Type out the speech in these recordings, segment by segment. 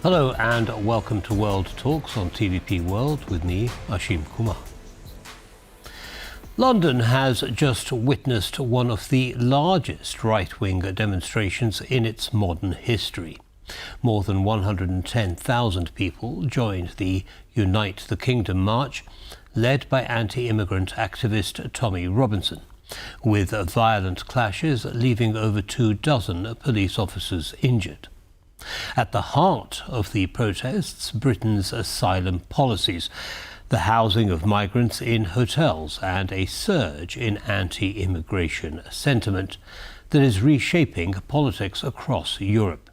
Hello and welcome to World Talks on TVP World with me, Ashim Kumar. London has just witnessed one of the largest right-wing demonstrations in its modern history. More than 110,000 people joined the Unite the Kingdom march, led by anti-immigrant activist Tommy Robinson, with violent clashes leaving over 24 police officers injured. At the heart of the protests, Britain's asylum policies, the housing of migrants in hotels, and a surge in anti-immigration sentiment that is reshaping politics across Europe.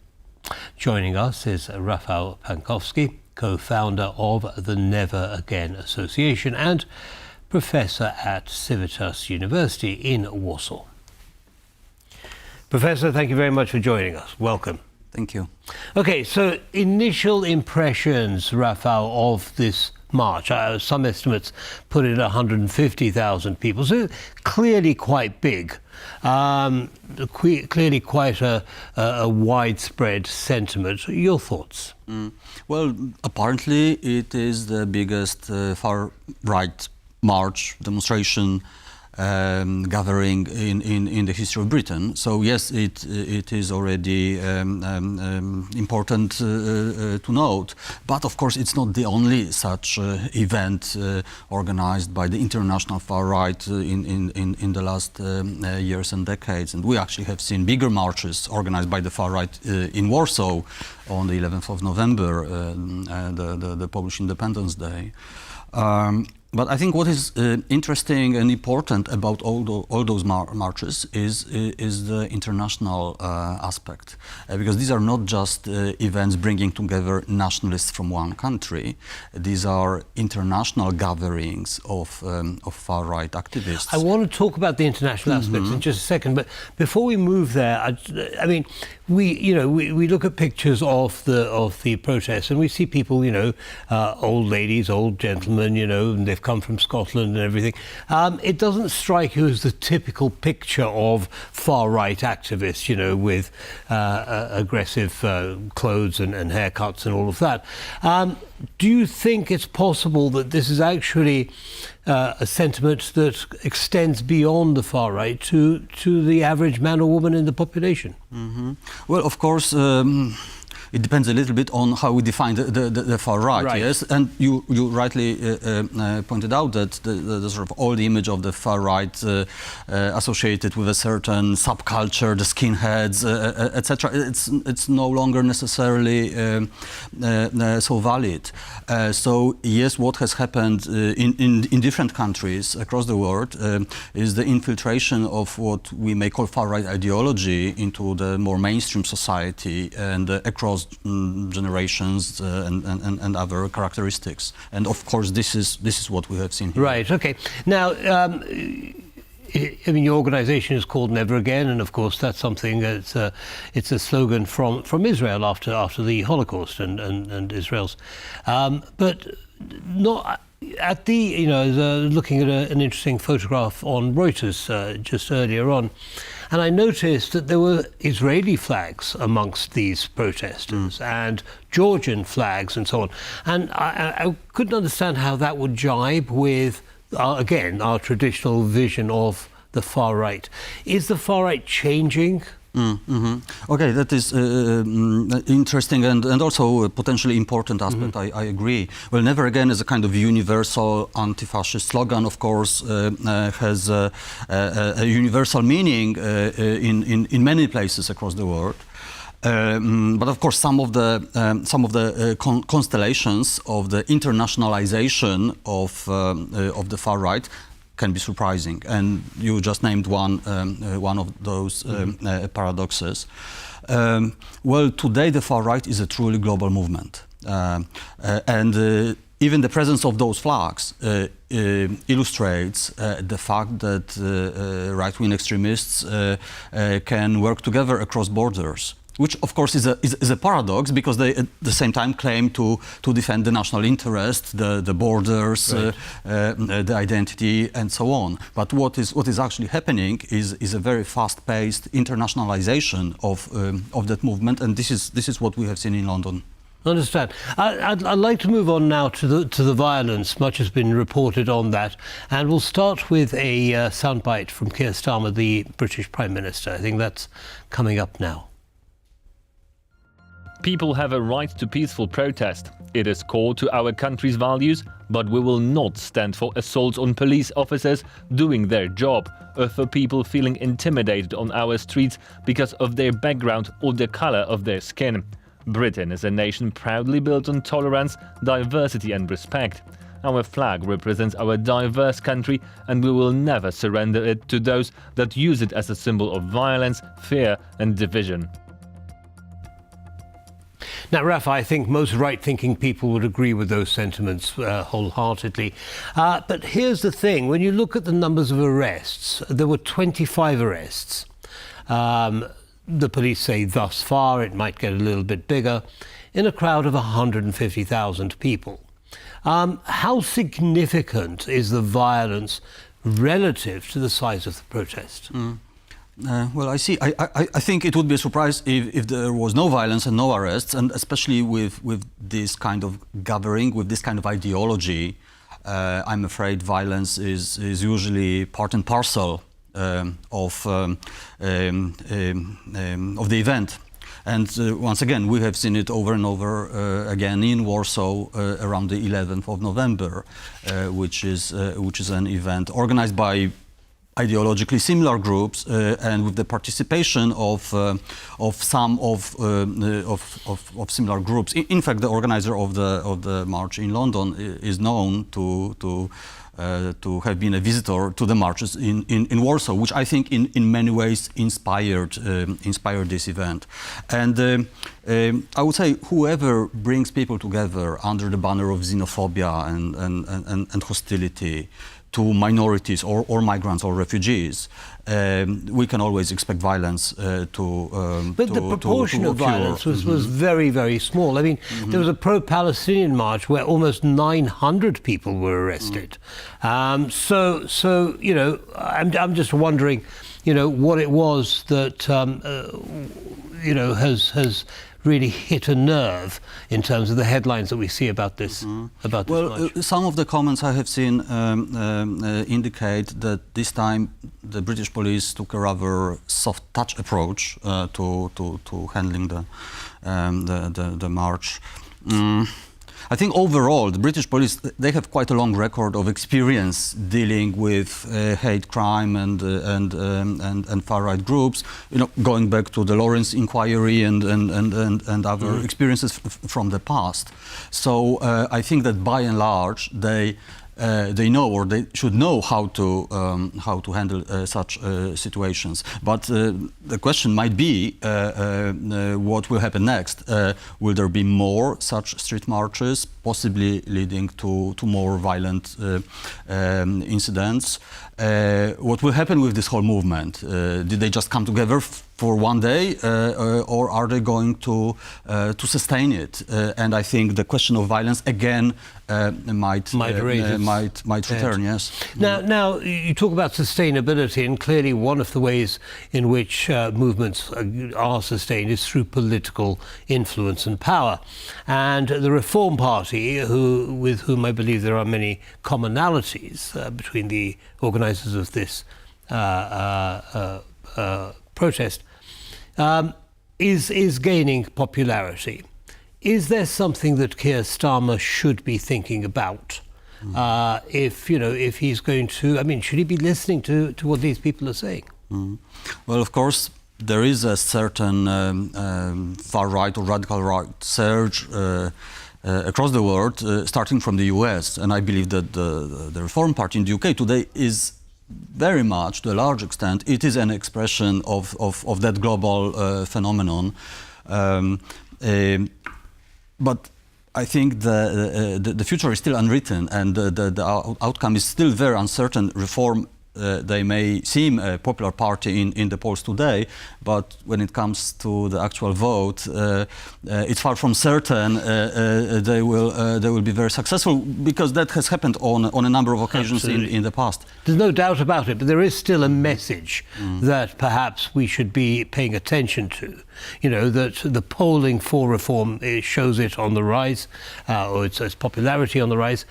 Joining us is Rafał Pankowski, co-founder of the Never Again Association and professor at Civitas University in Warsaw. Professor, thank you very much for joining us. Welcome. Thank you. Okay, so initial impressions, Rafał, of this march. Some estimates put it at 150,000 people, so clearly quite big. Clearly quite a widespread sentiment. Your thoughts? Well, apparently it is the biggest far-right march, demonstration, gathering in the history of Britain. So yes, it is already important to note. But of course, it's not the only such event organized by the international far right in the last years and decades. And we actually have seen bigger marches organized by the far right in Warsaw on the 11th of November, the Polish Independence Day. But I think what is interesting and important about all those marches is the international aspect, because these are not just events bringing together nationalists from one country. These are international gatherings of far-right activists. I want to talk about the international aspects in just a second, but before we move there, I mean, we look at pictures of the protests and we see people, old ladies, old gentlemen, and they've come from Scotland and everything. It doesn't strike you as the typical picture of far-right activists, with aggressive clothes and haircuts and all of that. Do you think it's possible that this is actually a sentiment that extends beyond the far right to the average man or woman in the population? Well, of course, it depends a little bit on how we define the far right, yes? And you rightly pointed out that the sort of old image of the far right associated with a certain subculture, the skinheads, etc., it's no longer necessarily so valid. So yes, what has happened in different countries across the world is the infiltration of what we may call far right ideology into the more mainstream society and across generations and other characteristics. And of course, this is what we have seen here. Right. Okay. Now, I mean, your organisation is called Never Again, and of course, that's something that's it's a slogan from Israel after the Holocaust and Israel's, but not. At the, looking at an interesting photograph on Reuters just earlier on, and I noticed that there were Israeli flags amongst these protesters and Georgian flags and so on. And I couldn't understand how that would jibe with, again, our traditional vision of the far right. Is the far right changing? Okay, that is interesting and also potentially important aspect. I agree. Well, Never Again is a kind of universal anti-fascist slogan. Of course, has a universal meaning in many places across the world. But of course, some of the constellations of the internationalization of the far right can be surprising, and you just named one of those paradoxes. Well, today the far right is a truly global movement, and even the presence of those flags illustrates the fact that right-wing extremists can work together across borders. which of course is a paradox, because they at the same time claim to defend the national interest, the borders, right. The identity, and so on. But what is actually happening is a very fast-paced internationalization of that movement, and this is what we have seen in London. Understand. I'd like to move on now to the violence. Much has been reported on that, and we'll start with a soundbite from Keir Starmer, the British Prime Minister. I think that's coming up now. People have a right to peaceful protest. It is core to our country's values, but we will not stand for assaults on police officers doing their job, or for people feeling intimidated on our streets because of their background or the color of their skin. Britain is a nation proudly built on tolerance, diversity and respect. Our flag represents our diverse country, and we will never surrender it to those that use it as a symbol of violence, fear and division. Now, Rafa, I think most right-thinking people would agree with those sentiments wholeheartedly. But here's the thing. When you look at the numbers of arrests, there were 25 arrests. The police say thus far it might get a little bit bigger in a crowd of 150,000 people. How significant is the violence relative to the size of the protest? Well, I see. I think it would be a surprise if there was no violence and no arrests, and especially with this kind of gathering, with this kind of ideology. I'm afraid violence is usually part and parcel of the event. And once again, we have seen it over and over again in Warsaw around the 11th of November, which is an event organized by ideologically similar groups and with the participation of some of similar groups. In fact, the organizer of the march in London is known to have been a visitor to the marches in Warsaw, which I think in many ways inspired this event. And I would say whoever brings people together under the banner of xenophobia and hostility to minorities or migrants or refugees, we can always expect violence But the proportion of violence was very, very small. I mean, there was a pro-Palestinian march where almost 900 people were arrested. So you know, I'm just wondering, you know, what it was that you know has really hit a nerve in terms of the headlines that we see about this. Well, some of the comments I have seen indicate that this time the British police took a rather soft touch approach to handling the march. I think overall the British police, they have quite a long record of experience dealing with hate crime and far right groups. You know, going back to the Lawrence inquiry and other experiences from the past. So I think that by and large they know, or they should know, how to handle such situations. But the question might be, what will happen next? Will there be more such street marches, possibly leading to more violent incidents? What will happen with this whole movement? Did they just come together for one day, or are they going to sustain it? And I think the question of violence again might return. Yes. Now you talk about sustainability, and clearly one of the ways in which movements are sustained is through political influence and power. And the Reform Party, with whom I believe there are many commonalities between the organisers of this protest, is gaining popularity. Is there something that Keir Starmer should be thinking about? If he's going to, I mean, should he be listening to what these people are saying? Well, of course, there is a certain far right or radical right surge across the world, starting from the US, and I believe that the Reform Party in the UK today is very much, to a large extent, it is an expression of that global phenomenon. But I think the future is still unwritten, and the outcome is still very uncertain. Reform they may seem a popular party in the polls today, but when it comes to the actual vote, it's far from certain they will be very successful, because that has happened on a number of occasions in the past. There's no doubt about it, but there is still a message that perhaps we should be paying attention to. You know, that the polling for reform shows it on the rise, or its popularity on the rise.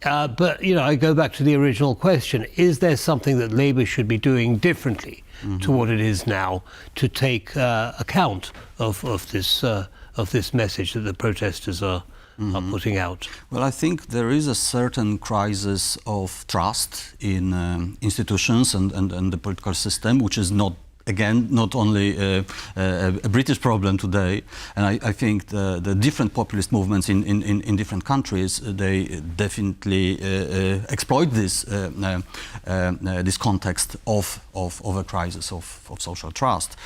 But, you know, I go back to the original question. Is there something that Labour should be doing differently to what it is now to take account of this message that the protesters are putting out? Well, I think there is a certain crisis of trust in institutions and the political system, which is not only a British problem today, and I think the different populist movements in different countries, they definitely exploit this context of a crisis of social trust.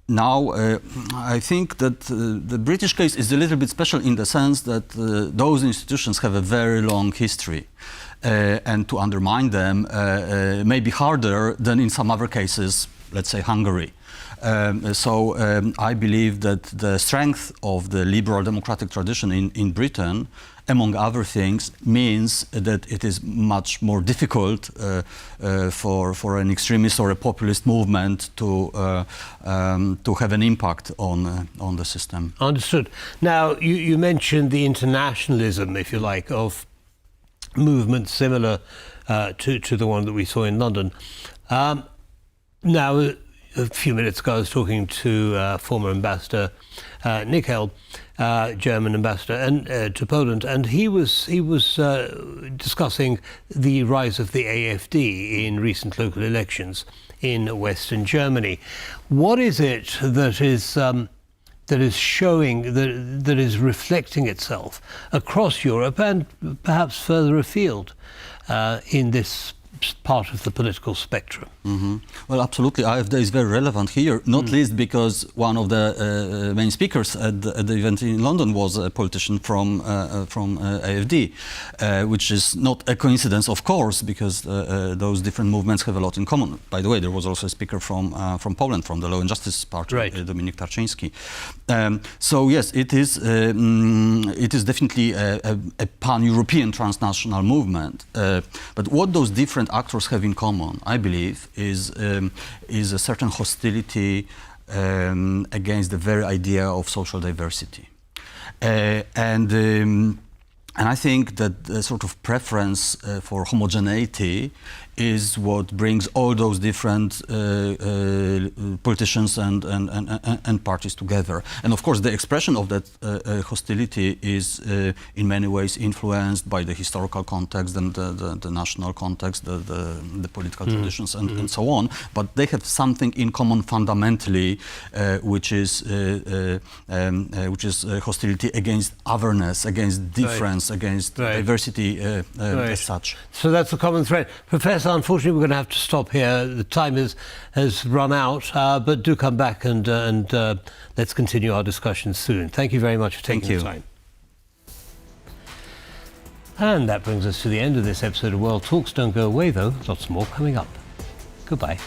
Now, I think that the British case is a little bit special in the sense that those institutions have a very long history. And to undermine them may be harder than in some other cases, let's say Hungary. So I believe that the strength of the liberal democratic tradition in Britain, among other things, means that it is much more difficult for an extremist or a populist movement to have an impact on the system. Understood. Now, you mentioned the internationalism, if you like, of movements similar to the one that we saw in London. Now, a few minutes ago, I was talking to former ambassador Nickel, German ambassador, and to Poland, and he was discussing the rise of the AfD in recent local elections in Western Germany. What is it that is showing, that is reflecting itself across Europe and perhaps further afield in this part of the political spectrum? Well, absolutely. AfD is very relevant here, not least because one of the main speakers at the event in London was a politician from AfD, which is not a coincidence, of course, because those different movements have a lot in common. By the way, there was also a speaker from Poland, from the Law and Justice Party, right. Dominik Tarczyński. So yes, it is definitely a pan-European transnational movement. But what those different actors have in common, I believe, is a certain hostility against the very idea of social diversity. And I think that the sort of preference for homogeneity is what brings all those different politicians and parties together. And of course, the expression of that hostility is in many ways influenced by the historical context and the national context, the political traditions, and so on. But they have something in common fundamentally, which is hostility against otherness, against difference, against diversity as such. So that's a common thread. Professor, unfortunately, we're going to have to stop here. The time has run out, but do come back and let's continue our discussion soon. Thank you very much for taking the time. And that brings us to the end of this episode of World Talks. Don't go away, though. Lots more coming up. Goodbye.